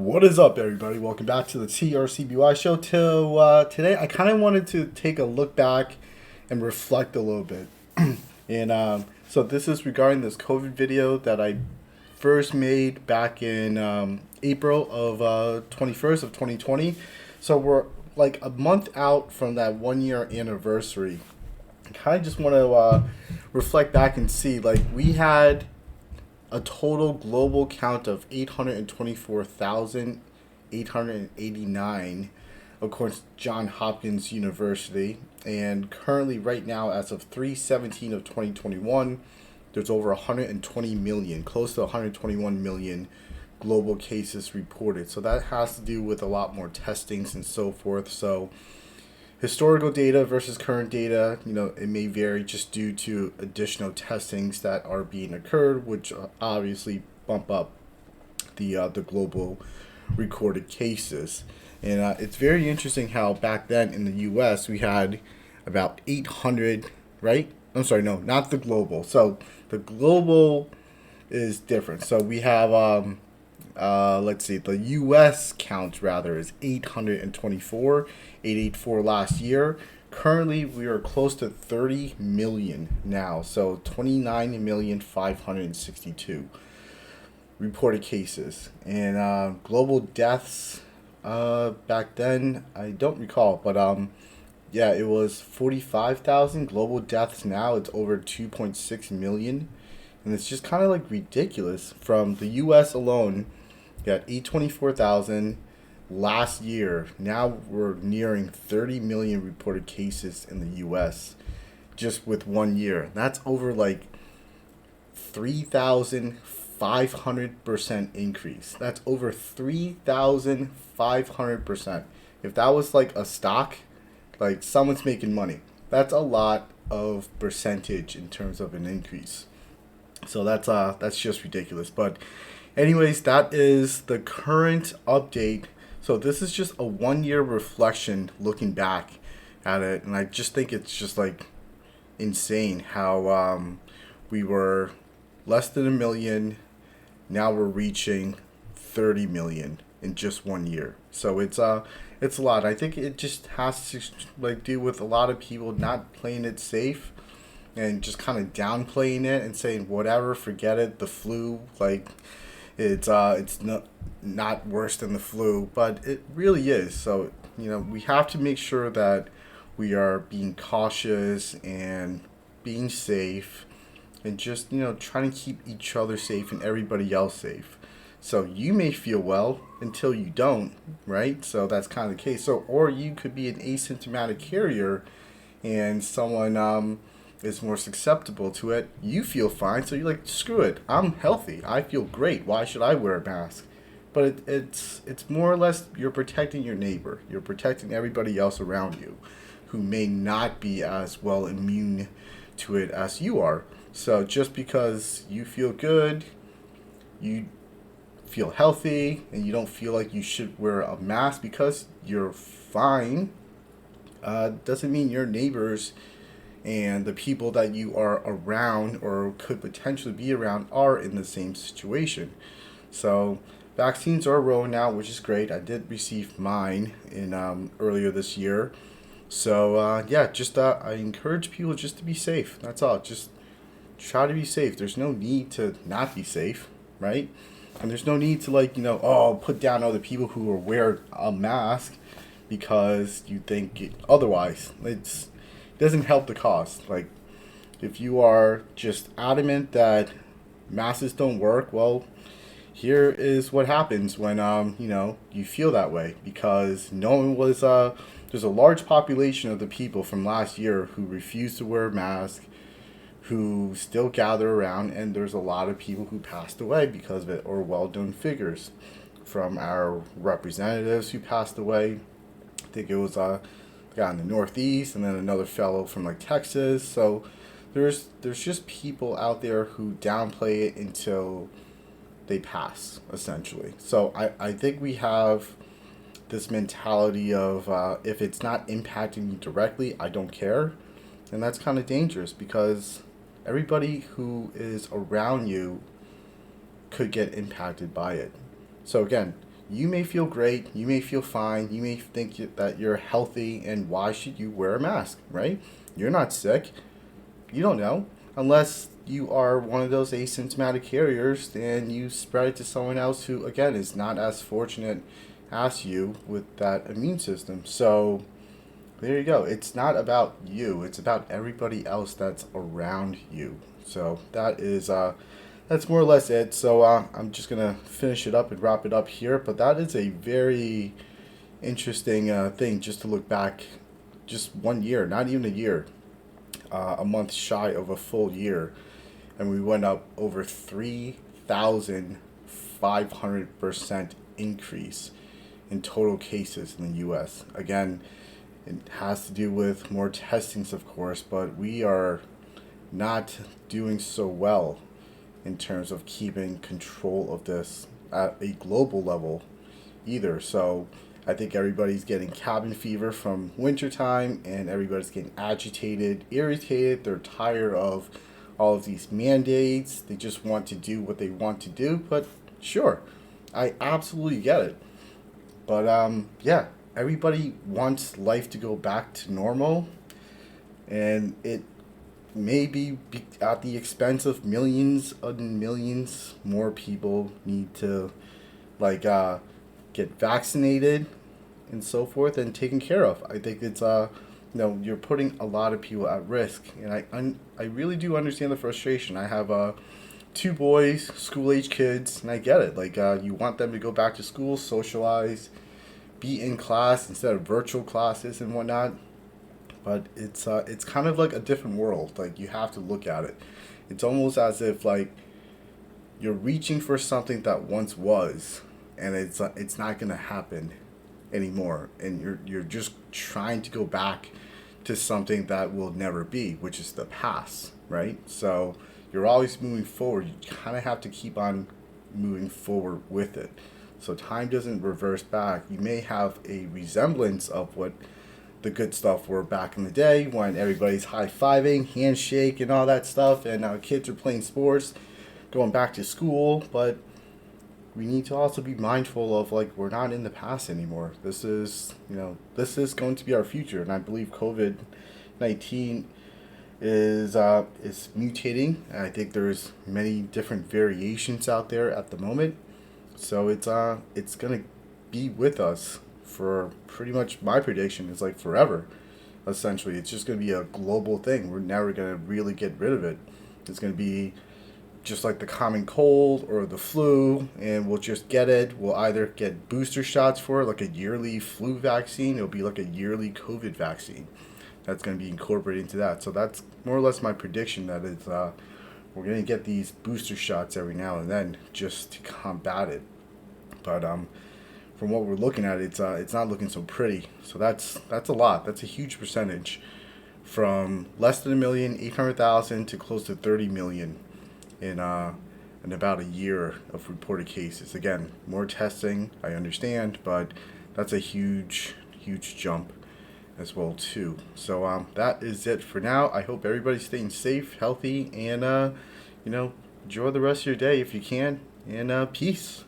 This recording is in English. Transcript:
What is up, everybody? Welcome back to the TRCBY show. Today, I kind of wanted to take a look back and reflect a little bit. And so this is regarding this COVID video that I first made back in April of 21st of 2020. So we're like a month out from that 1 year anniversary. I kind of just want to reflect back and see, like, we had a total global count of 824,889, according to Johns Hopkins University. And currently, right now, as of 3/17 of 2021, there's over 120 million, close to 121 million global cases reported. So that has to do with a lot more testings and so forth. So historical data versus current data, it may vary just due to additional testings that are being occurred, which obviously bump up the global recorded cases. And it's very interesting how back then in the U.S. we had about 800, right? I'm sorry, no, not the global. So the global is different. So we have let's see, the U.S. count rather is 824 last year. Currently, we are close to 30 million now, so 29,562 reported cases. And global deaths back then, I don't recall, but yeah, it was 45,000 global deaths. Now it's over 2.6 million, and it's just kind of like ridiculous. From the U.S. alone, got 824,000 last year. Now we're nearing 30 million reported cases in the U.S. just with 1 year. That's over like 3,500% increase. That's over 3,500%. If that was like a stock, like someone's making money. That's a lot of percentage in terms of an increase. So that's just ridiculous. But anyways, that is the current update. So this is just a 1 year reflection looking back at it, and I just think it's just like insane how we were less than a million, now we're reaching 30 million in just 1 year. So it's a lot. I think it just has to like do with a lot of people not playing it safe and just kind of downplaying it and saying whatever, forget it, the flu, like it's not worse than the flu, but it really is. So we have to make sure that we are being cautious and being safe, and just trying to keep each other safe and everybody else safe. So you may feel well until you don't, right? So that's kind of the case. So, or you could be an asymptomatic carrier, and someone is more susceptible to it. You feel fine, so you're like, screw it, I'm healthy, I feel great, why should I wear a mask? But it's more or less, you're protecting your neighbor, you're protecting everybody else around you who may not be as well immune to it as you are. So just because you feel good, you feel healthy, and you don't feel like you should wear a mask because you're fine, doesn't mean your neighbors and the people that you are around or could potentially be around are in the same situation. So vaccines are rolling out, which is great. I did receive mine in earlier this year. So yeah, just I encourage people just to be safe. That's all. Just try to be safe. There's no need to not be safe, right? And there's no need to put down other people who will wear a mask because you think otherwise. It doesn't help the cause. Like, if you are just adamant that masks don't work, well, here is what happens when you feel that way, because no one was there's a large population of the people from last year who refused to wear a mask, who still gather around, and there's a lot of people who passed away because of it, or well-known figures from our representatives who passed away. I think it was a guy in the Northeast, and then another fellow from like Texas. So there's just people out there who downplay it until they pass, essentially. So I think we have this mentality of if it's not impacting me directly, I don't care. And that's kind of dangerous, because everybody who is around you could get impacted by it. So again, you may feel great, you may feel fine, you may think that you're healthy, and why should you wear a mask, right? You're not sick. You don't know. Unless you are one of those asymptomatic carriers and you spread it to someone else who, again, is not as fortunate as you with that immune system. So there you go. It's not about you, it's about everybody else that's around you. So that's more or less it. So I'm just gonna finish it up and wrap it up here. But that is a very interesting thing just to look back, just 1 year, not even a year, a month shy of a full year, and we went up over 3,500% increase in total cases in the U.S. Again, it has to do with more testings, of course, but we are not doing so well in terms of keeping control of this at a global level either. So I think everybody's getting cabin fever from wintertime, and everybody's getting agitated, irritated. They're tired of all of these mandates. They just want to do what they want to do. But sure, I absolutely get it. But yeah, everybody wants life to go back to normal, and it may be at the expense of millions and millions more people need to like get vaccinated and so forth and taken care of. I think it's you're putting a lot of people at risk, and I really do understand the frustration. I have two boys, school age kids, and I get it. Like you want them to go back to school, socialize, be in class instead of virtual classes and whatnot. But it's kind of like a different world. Like you have to look at it. It's almost as if like you're reaching for something that once was, and it's not gonna happen anymore, and you're just trying to go back to something that will never be, which is the past, right? So you're always moving forward. You kind of have to keep on moving forward with it. So time doesn't reverse back. You may have a resemblance of what the good stuff were back in the day when everybody's high-fiving, handshake, and all that stuff, and kids are playing sports, going back to school. But we need to also be mindful of like we're not in the past anymore. This is going to be our future, and I believe COVID-19 is mutating. And I think there's many different variations out there at the moment. So it's gonna be with us for pretty much, my prediction is like forever. Essentially, it's just gonna be a global thing. We're never gonna really get rid of it. It's gonna be just like the common cold or the flu, and we'll just get it. We'll either get booster shots for it, like a yearly flu vaccine. It'll be like a yearly COVID vaccine. That's going to be incorporated into that. So that's more or less my prediction. That is, we're going to get these booster shots every now and then just to combat it. But from what we're looking at, it's not looking so pretty. So that's a lot. That's a huge percentage, from less than 1,800,000 to close to 30 million in about a year of reported cases. Again, more testing, I understand, but that's a huge jump as well too. So that is it for now. I hope everybody's staying safe, healthy, and enjoy the rest of your day if you can. And peace.